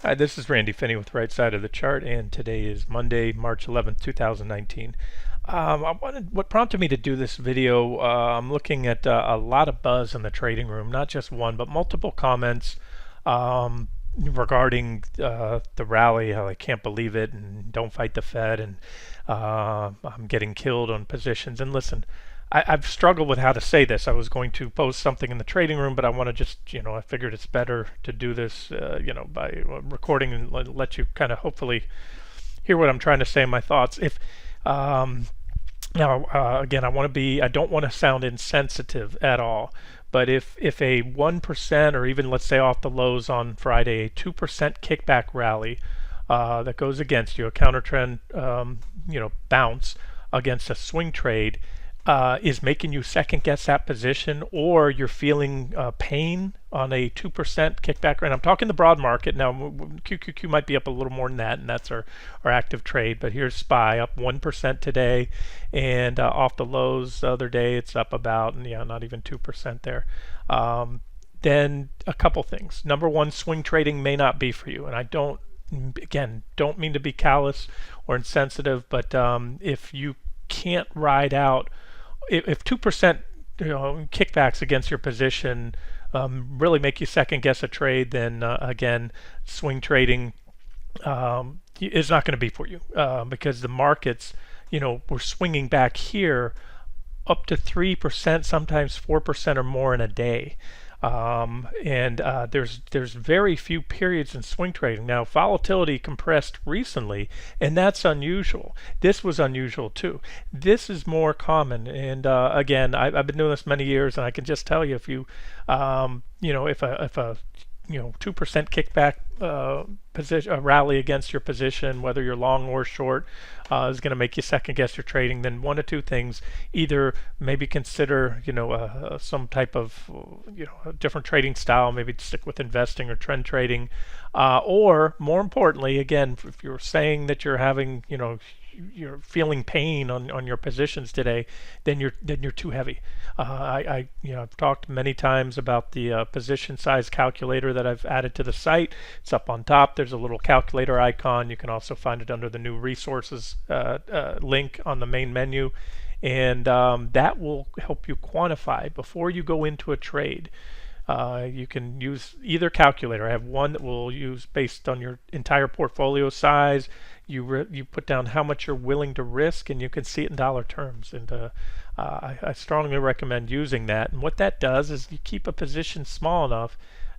Hi, this is Randy Finney with Right Side of the Chart, and today is Monday, March 11th, 2019. What prompted me to do this video, I'm looking at a lot of buzz in the trading room, not just one, but multiple comments regarding the rally, how I can't believe it, and don't fight the Fed, and I'm getting killed on positions. And listen, I've struggled with how to say this. I was going to post something in the trading room, but I want to just, I figured it's better to do this, by recording and let you kind of hopefully hear what I'm trying to say in my thoughts. If now, again, I don't want to sound insensitive at all, but if a 1% or even let's say off the lows on Friday, a 2% kickback rally that goes against you, a counter trend, bounce against a swing trade, is making you second guess that position, or you're feeling pain on a 2% kickback. And I'm talking the broad market now. QQQ might be up a little more than that, and that's our active trade. But here's SPY up 1% today, and off the lows the other day it's up about, not even 2% there. Then a couple things. Number one, swing trading may not be for you, and I don't mean to be callous or insensitive, but if you can't ride out, if 2% kickbacks against your position really make you second guess a trade, then again, swing trading is not going to be for you, because the markets, we're swinging back here up to 3%, sometimes 4% or more in a day. And there's very few periods in swing trading. Now, volatility compressed recently, and that's unusual. This was unusual too. This is more common. And again, I've been doing this many years, and I can just tell you, if you, if a 2% kickback position, rally against your position, whether you're long or short, is going to make you second guess your trading, then one of two things: either maybe consider some type of a different trading style, maybe stick with investing or trend trading, or more importantly, again, if you're saying that you're having you're feeling pain on your positions today, then you're too heavy. I've talked many times about the position size calculator that I've added to the site. It's up on top. There's a little calculator icon. You can also find it under the new resources link on the main menu, and that will help you quantify before you go into a trade. You can use either calculator. I have one that will use based on your entire portfolio size. You put down how much you're willing to risk, and you can see it in dollar terms. And I strongly recommend using that. And what that does is you keep a position small enough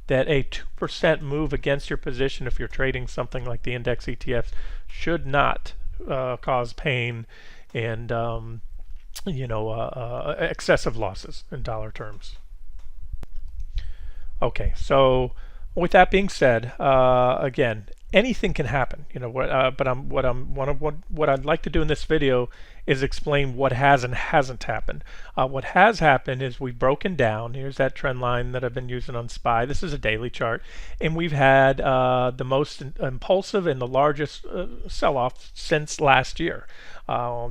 that a 2% move against your position, if you're trading something like the index ETFs, should not cause pain and excessive losses in dollar terms. Okay, so with that being said, again, anything can happen. What I'd like to do in this video is explain what has and hasn't happened. What has happened is we've broken down. Here's that trend line that I've been using on SPY. This is a daily chart, and we've had the most impulsive and the largest sell-off since last year.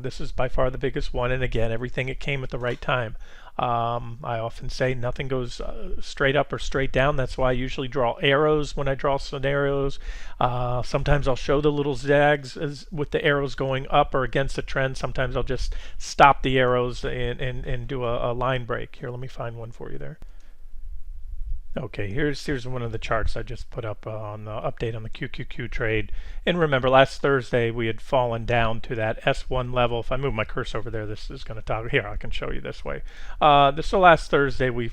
This is by far the biggest one, and again, everything it came at the right time. I often say nothing goes straight up or straight down. That's why I usually draw arrows when I draw scenarios. Sometimes I'll show the little zags with the arrows going up or against the trend. Sometimes I'll just stop the arrows and do a line break. Here, let me find one for you there. Okay, here's one of the charts I just put up on the update on the QQQ trade. And remember, last Thursday we had fallen down to that S1 level. If I move my cursor over there, this is going to toggle. Here, I can show you this way. So last Thursday we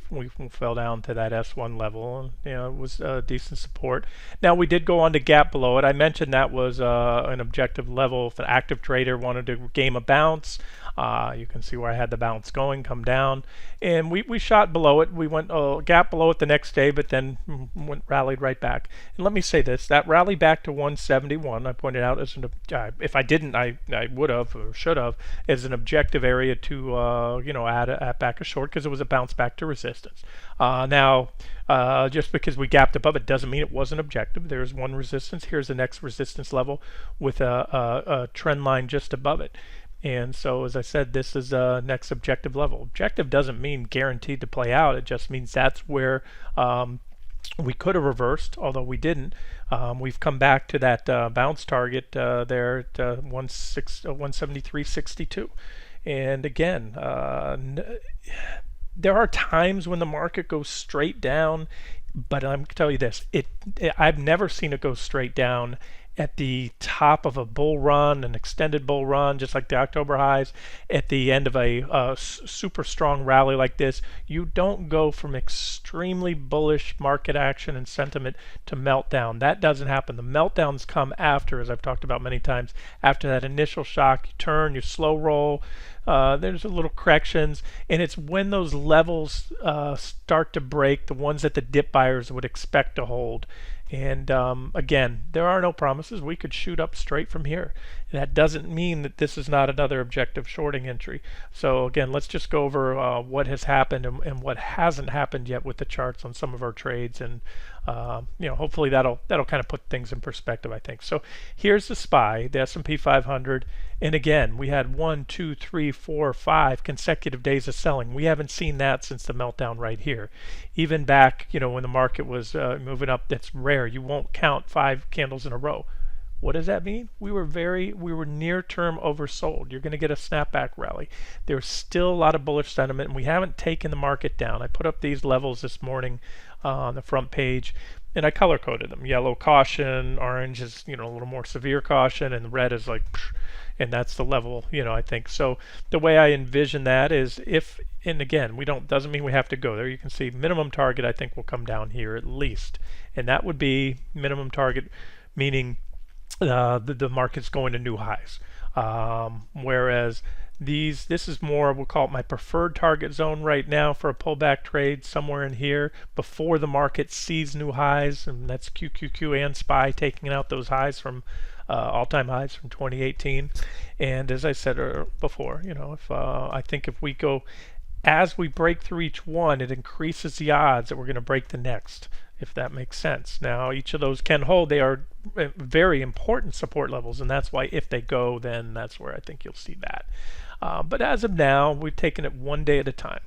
fell down to that S1 level. It was decent support. Now we did go on to gap below it. I mentioned that was an objective level. If an active trader wanted to game a bounce, you can see where I had the bounce going, come down, and we shot below it. We went gap below it the next day, but then rallied right back. And let me say this: that rally back to 171, I pointed out as if I didn't, I would have or should have, as an objective area to add back a short, because it was a bounce back to resistance. Now, just because we gapped above it doesn't mean it wasn't objective. There's one resistance. Here's the next resistance level with a trend line just above it. And so, as I said, this is next objective level. Objective doesn't mean guaranteed to play out. It just means that's where We could have reversed, although we didn't. We've come back to that bounce target there at 173.62. And again, there are times when the market goes straight down, but I'm gonna tell you this: I've never seen it go straight down at the top of a bull run, an extended bull run, just like the October highs, at the end of a super strong rally like this. You don't go from extremely bullish market action and sentiment to meltdown. That doesn't happen. The meltdowns come after, as I've talked about many times, after that initial shock. You turn, you slow roll. There's a little corrections, and it's when those levels start to break, the ones that the dip buyers would expect to hold. And again, there are no promises. We could shoot up straight from here. That doesn't mean that this is not another objective shorting entry. So again, let's just go over what has happened and what hasn't happened yet with the charts on some of our trades, and hopefully that'll kind of put things in perspective, I think. So here's the SPY, the S&P 500, and again, we had 1, 2, 3, 4, 5 consecutive days of selling. We haven't seen that since the meltdown right here. Even back, when the market was moving up, that's rare. You won't count 5 candles in a row. What does that mean? We were near term oversold. You're going to get a snapback rally. There's still a lot of bullish sentiment, and we haven't taken the market down. I put up these levels this morning on the front page, and I color coded them. Yellow, caution; orange is a little more severe caution; and red is like psh, and that's the level, I think. So the way I envision that is, and again, doesn't mean we have to go there. You can see minimum target, I think, will come down here at least, and that would be minimum target, meaning the market's going to new highs. Whereas this is more, we'll call it my preferred target zone right now for a pullback trade, somewhere in here before the market sees new highs, and that's QQQ and SPY taking out those highs from all-time highs from 2018. And as I said before, I think if we go, as we break through each one, it increases the odds that we're going to break the next, if that makes sense. Now, each of those can hold. They are very important support levels, and that's why if they go, then that's where I think you'll see that. But as of now, we've taken it one day at a time.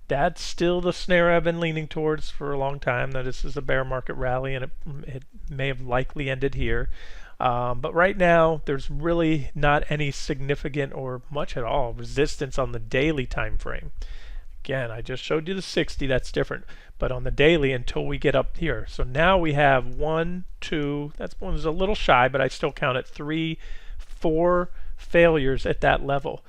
That's still the snare I've been leaning towards for a long time, that this is a bear market rally, and it may have likely ended here. But right now, there's really not any significant or much at all resistance on the daily time frame. Again, I just showed you the 60, that's different, but on the daily until we get up here. So now we have 1, 2, that's one is a little shy, but I still count it 3, 4 failures at that level.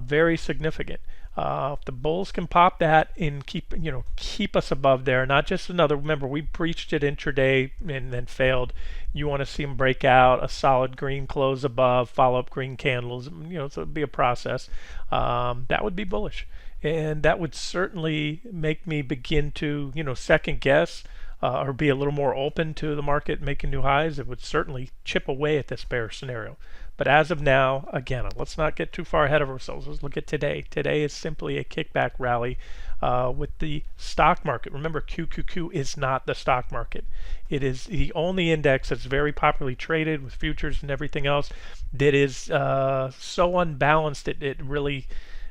Very significant. If the bulls can pop that and keep us above there, not just another. Remember, we breached it intraday and then failed. You want to see them break out a solid green close above, follow up green candles. So it'd be a process. That would be bullish, and that would certainly make me begin to second guess or be a little more open to the market making new highs. It would certainly chip away at this bear scenario. But as of now, again, let's not get too far ahead of ourselves. Let's look at today. Today is simply a kickback rally with the stock market. Remember, QQQ is not the stock market. It is the only index that's very popularly traded with futures and everything else that is so unbalanced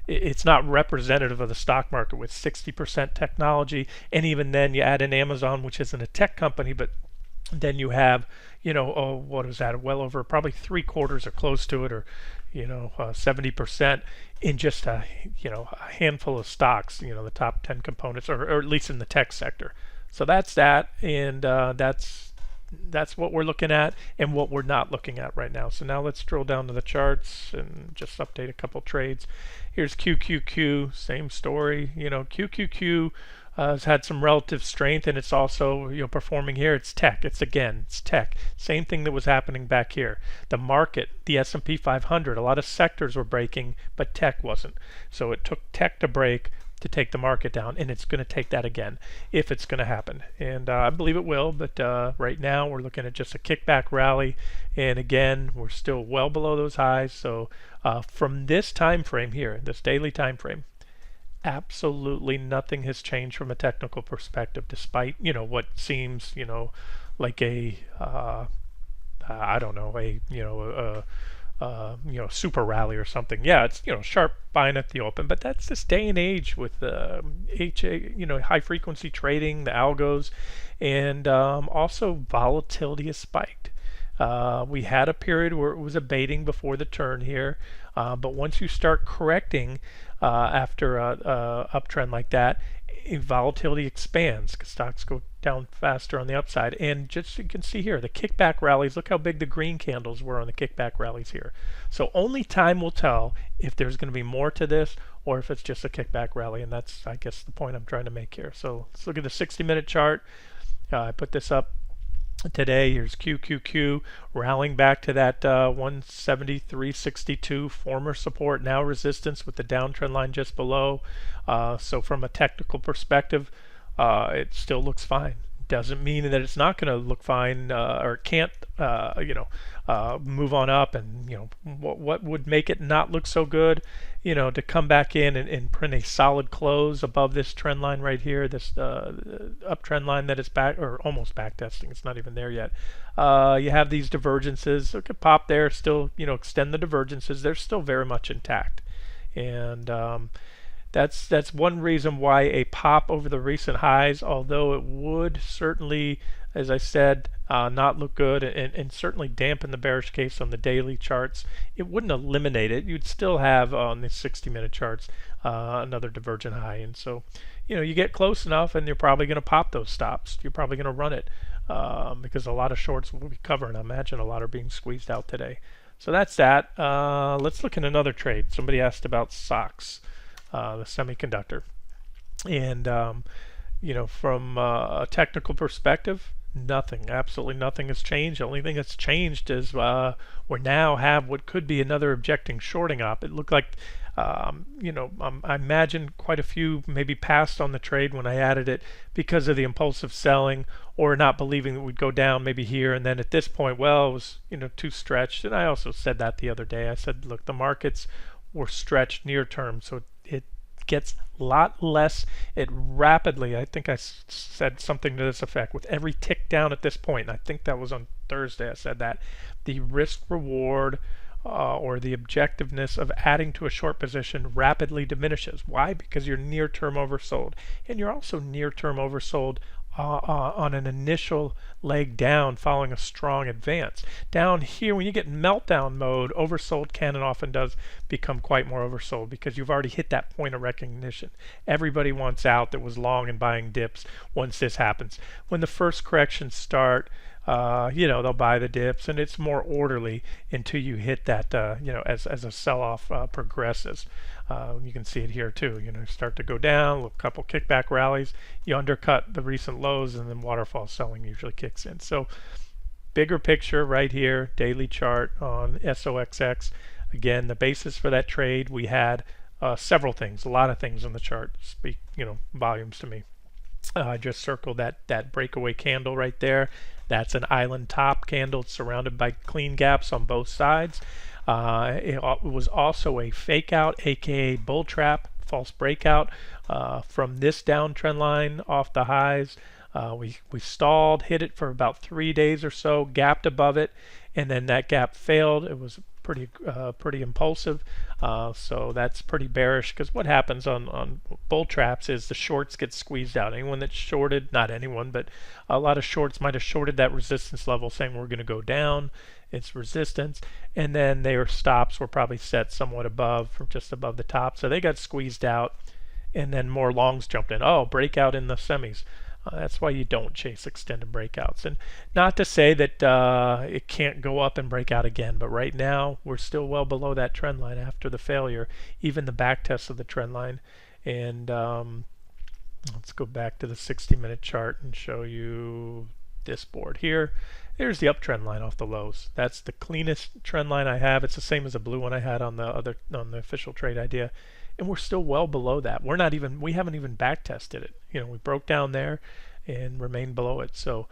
it's not representative of the stock market, with 60% technology, and even then you add in Amazon, which isn't a tech company, but then you have, what is that? Well over probably 3/4 or close to it, or 70% in just a handful of stocks. The top 10 components, or at least in the tech sector. So that's that, and that's what we're looking at and what we're not looking at right now. So now let's drill down to the charts and just update a couple trades. Here's QQQ, same story. QQQ has had some relative strength, and it's also performing here. It's tech. It's tech. Same thing that was happening back here. The market, the S&P 500, a lot of sectors were breaking, but tech wasn't. So it took tech to break to take the market down, and it's going to take that again if it's going to happen, and I believe it will. But right now we're looking at just a kickback rally, and again, we're still well below those highs. So from this time frame here, this daily time frame, absolutely nothing has changed from a technical perspective, despite what seems like a I don't know, super rally or something. Yeah, it's sharp buying at the open, but that's this day and age with high frequency trading, the algos, and also volatility has spiked. We had a period where it was abating before the turn here, but once you start correcting after a uptrend like that, volatility expands because stocks go down faster on the upside. And just you can see here, the kickback rallies, look how big the green candles were on the kickback rallies here. So only time will tell if there's going to be more to this or if it's just a kickback rally. And that's, I guess, the point I'm trying to make here. So let's look at the 60-minute chart. I put this up today. Here's QQQ rallying back to that 173.62 former support, now resistance with the downtrend line just below. So from a technical perspective, it still looks fine. Doesn't mean that it's not going to look fine or can't move on up. And what would make it not look so good, to come back in and print a solid close above this trend line right here, this uptrend line that is back or almost back testing. It's not even there yet. You have these divergences. It could pop there, still extend the divergences. They're still very much intact, and that's one reason why a pop over the recent highs, although it would certainly, as I said, not look good and certainly dampen the bearish case on the daily charts, it wouldn't eliminate it. You'd still have on the 60-minute charts another divergent high. And so, you get close enough and you're probably going to pop those stops. You're probably going to run it because a lot of shorts will be covering. I imagine a lot are being squeezed out today. So that's that. Let's look at another trade. Somebody asked about SOX. The semiconductor, and from a technical perspective, absolutely nothing has changed. The only thing that's changed is we now have what could be another objecting shorting op. It looked like I imagine quite a few maybe passed on the trade when I added it because of the impulsive selling or not believing that we'd go down maybe here, and then at this point, well, it was too stretched. And I also said that the other day. I said, look, the markets were stretched near term, so it gets a lot less. It rapidly, I think I said something to this effect, with every tick down at this point, and I think that was on Thursday I said that, the risk reward or the objectiveness of adding to a short position rapidly diminishes. Why? Because you're near term oversold, and you're also near term oversold on an initial leg down following a strong advance. Down here, when you get meltdown mode, oversold can and often does become quite more oversold because you've already hit that point of recognition. Everybody wants out that was long and buying dips once this happens. When the first corrections start, they'll buy the dips, and it's more orderly until you hit that, as a sell-off progresses. You can see it here too. Start to go down, a couple kickback rallies, you undercut the recent lows, and then waterfall selling usually kicks in. So bigger picture right here, daily chart on SOXX. Again, the basis for that trade, we had several things, a lot of things on the chart speak, volumes to me. I just circled that breakaway candle right there. That's an island top candle surrounded by clean gaps on both sides. It was also a fake out, aka bull trap, false breakout from this downtrend line off the highs. We stalled, hit it for about 3 days or so, gapped above it, and then that gap failed. It was pretty impulsive, so that's pretty bearish, because what happens on bull traps is the shorts get squeezed out. Anyone that's shorted, not anyone, but a lot of shorts might have shorted that resistance level saying we're going to go down, it's resistance, and then their stops were probably set somewhat above, from just above the top, so they got squeezed out, and then more longs jumped in. Oh, breakout in the semis. That's why you don't chase extended breakouts. And not to say that it can't go up and break out again, but right now we're still well below that trend line after the failure, even the back test of the trend line. And let's go back to the 60-minute chart and show you this board here. There's the uptrend line off the lows. That's the cleanest trend line I have. It's the same as the blue one I had on the official trade idea. And we're still well below that. We haven't even back tested it. We broke down there and remained below it. So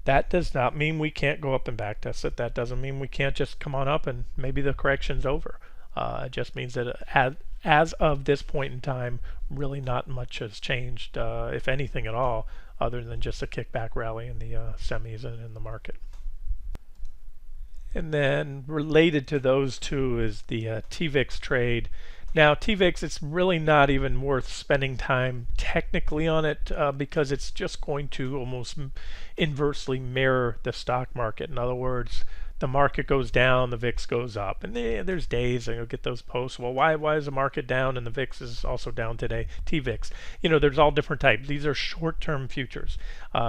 that does not mean we can't go up and back test it. That doesn't mean we can't just come on up and maybe the correction's over. It just means that as of this point in time, really not much has changed, if anything at all, other than just a kickback rally in the semis and in the market. And then related to those two is the TVIX trade. Now, TVIX, it's really not even worth spending time technically on it because it's just going to almost inversely mirror the stock market. In other words, the market goes down, the VIX goes up. And there's days and you'll get those posts. Well, why is the market down and the VIX is also down today? TVIX. There's all different types. These are short-term futures.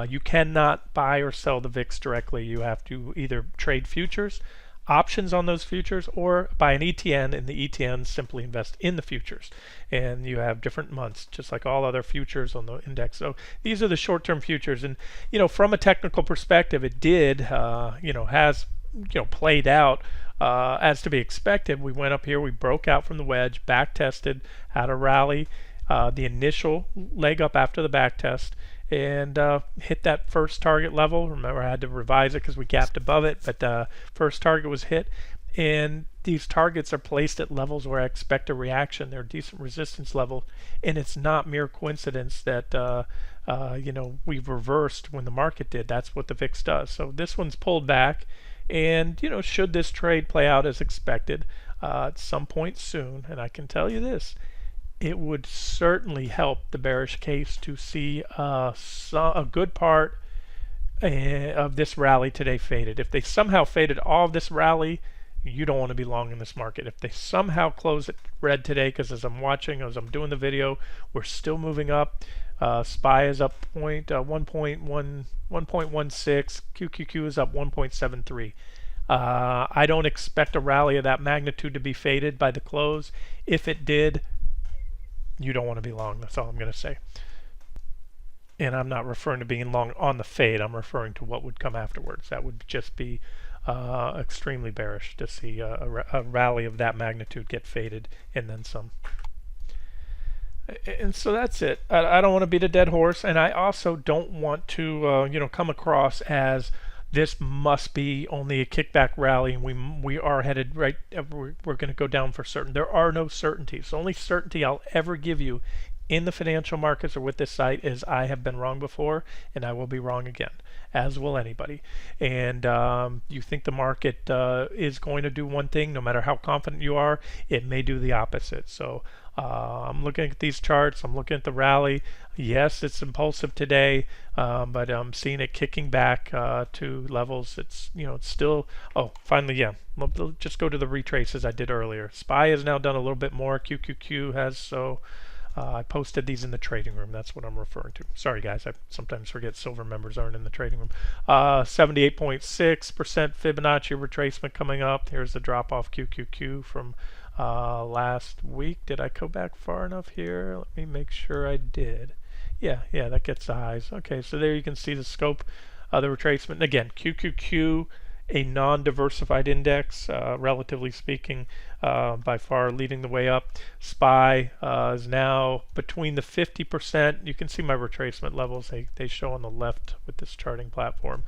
You cannot buy or sell the VIX directly. You have to either trade futures, options on those futures, or buy an ETN, and the ETN simply invest in the futures. And you have different months, just like all other futures on the index. So these are the short-term futures. And from a technical perspective, it did, has played out as to be expected. We went up here, we broke out from the wedge, back tested, had a rally, the initial leg up after the back test, and hit that first target level. Remember, I had to revise it because we gapped above it, but first target was hit. And these targets are placed at levels where I expect a reaction. They're decent resistance level, and it's not mere coincidence that we've reversed when the market did. That's what the VIX does. So this one's pulled back, and should this trade play out as expected at some point soon, and I can tell you this, it would certainly help the bearish case to see a good part of this rally today faded. If they somehow faded all of this rally, you don't want to be long in this market. If they somehow close it red today, because as I'm doing the video, we're still moving up. SPY is up 1.16, QQQ is up 1.73. I don't expect a rally of that magnitude to be faded by the close. If it did, you don't want to be long. That's all I'm going to say. And I'm not referring to being long on the fade. I'm referring to what would come afterwards. That would just be extremely bearish to see a rally of that magnitude get faded and then some. And so that's it. I don't want to beat a dead horse, and I also don't want to come across as this must be only a kickback rally and we are headed right, we're going to go down for certain. There are no certainties. The only certainty I'll ever give you in the financial markets or with this site is I have been wrong before and I will be wrong again, as will anybody. And you think the market is going to do one thing, no matter how confident you are, it may do the opposite. So I'm looking at these charts, I'm looking at the rally. Yes, it's impulsive today, but I'm seeing it kicking back to levels. It's still, finally, yeah, just go to the retraces I did earlier. SPY has now done a little bit more, QQQ has, so I posted these in the trading room. That's what I'm referring to. Sorry guys, I sometimes forget silver members aren't in the trading room. 78.6% Fibonacci retracement coming up. Here's the drop off QQQ from last week. Did I go back far enough here? Let me make sure I did. Yeah, that gets the highs. Okay, so there you can see the scope of the retracement. And again, QQQ, a non-diversified index, relatively speaking, by far leading the way up. SPY is now between the 50%. You can see my retracement levels. They show on the left with this charting platform.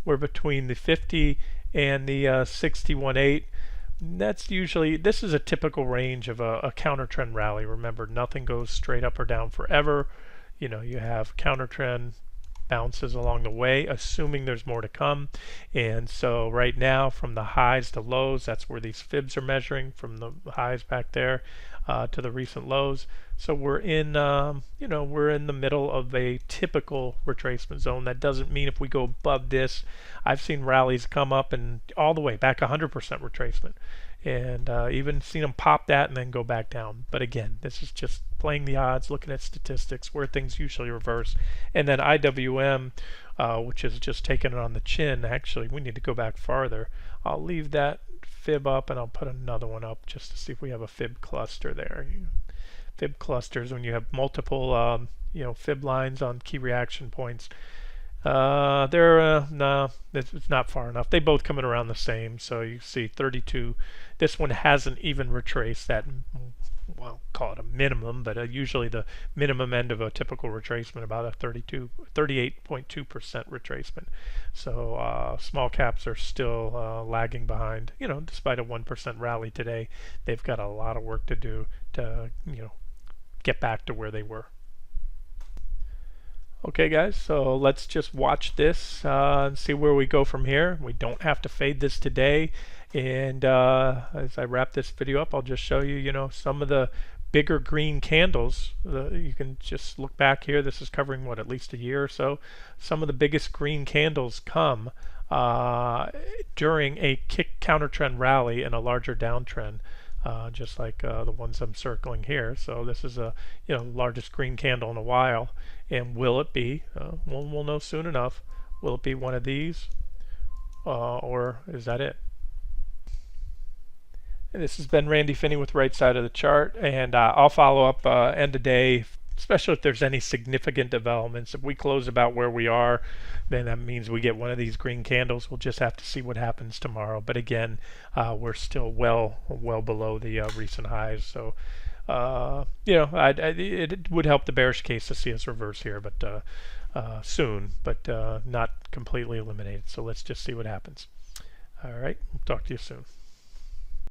We're between the 50 and the 61.8. That's usually, this is a typical range of a counter trend rally. Remember, nothing goes straight up or down forever. You have counter trend bounces along the way, assuming there's more to come. And so right now, from the highs to lows, that's where these fibs are measuring, from the highs back there to the recent lows. So we're in we're in the middle of a typical retracement zone. That doesn't mean if we go above this, I've seen rallies come up and all the way back 100% retracement, and even seen them pop that and then go back down. But again, this is just playing the odds, looking at statistics where things usually reverse. And then IWM, which is just taking it on the chin. Actually, we need to go back farther. I'll leave that fib up and I'll put another one up just to see if we have a fib cluster there. Fib clusters, when you have multiple fib lines on key reaction points, no, it's not far enough. They both come in around the same. So you see 32. This one hasn't even retraced that, well, call it a minimum, but usually the minimum end of a typical retracement, about a 38.2% retracement. So small caps are still lagging behind. Despite a 1% rally today, they've got a lot of work to do to get back to where they were. Okay, guys, so let's just watch this and see where we go from here. We don't have to fade this today. And as I wrap this video up, I'll just show you, some of the bigger green candles. You can just look back here. This is covering, what, at least a year or so. Some of the biggest green candles come during a kick counter trend rally and a larger downtrend. Just like the ones I'm circling here. So this is a largest green candle in a while. And will it be? We'll know soon enough. Will it be one of these, or is that it? And this has been Randy Finney with Right Side of the Chart, and I'll follow up end of day, especially if there's any significant developments. If we close about where we are, then that means we get one of these green candles. We'll just have to see what happens tomorrow. But again, we're still well below the recent highs. So, it would help the bearish case to see us reverse here, but soon, but not completely eliminated. So let's just see what happens. All right, we'll talk to you soon.